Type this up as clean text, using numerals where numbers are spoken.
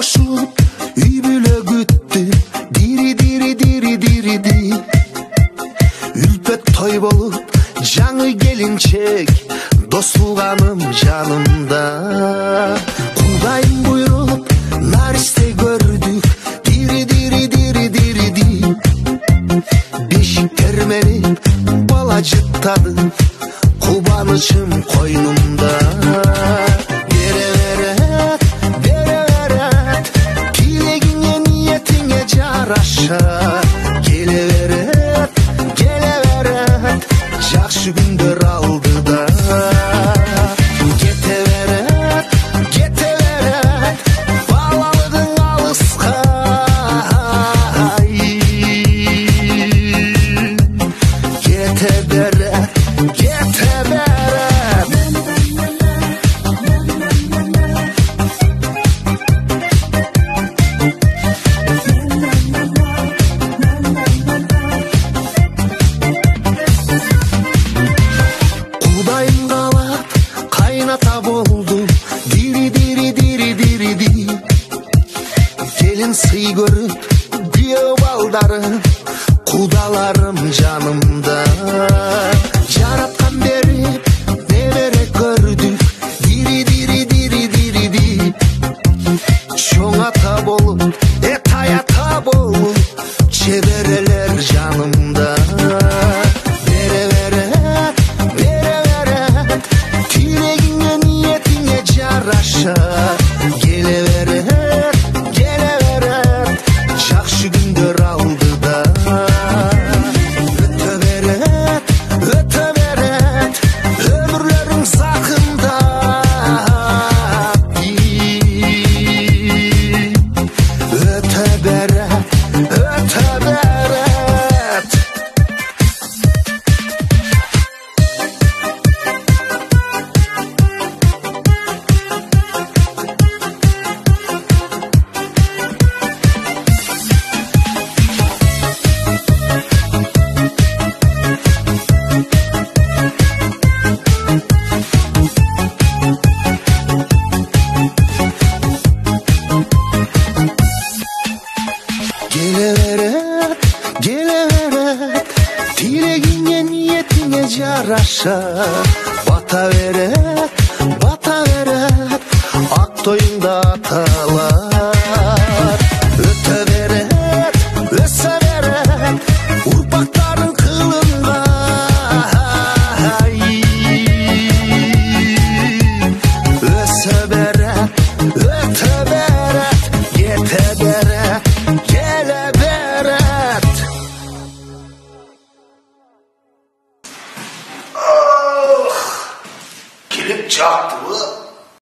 кошуп үй бүлө күттү дири дири дири дири ди үлпөт той болуп жаңы келинчек дос тууганым жанымда Кудайым буйруп наристе көрдүк дири дири дири дири ди бешик термелип бала жыттады кубанычым койнумда бере берет тилегиңе ниетиңе жараша келе берет жакшы күндөр алдыда кете берет балалыгың алыска кете берет Кудайым каалап кайната болдум дири дири дири дири ди келин сый көрүп күйөө балдары кудаларым жанымда жараткан берип небере көрдүк дири дири дири дири ди чоң ата болуп тай ата болуп чеберелер жанымда бере берет тилегиңе ниетиңе жараша келе берет жакшы күндөр алдыда өтө берет өмүрлөрүң сакында өтө берет келе берет тилегиңе ниетиңе жараша бата берет ак тоюңда аталар өтө берет өсө берет урпактарың кылымга өсө берет өтө берет кете берет келе берет келип жактыбы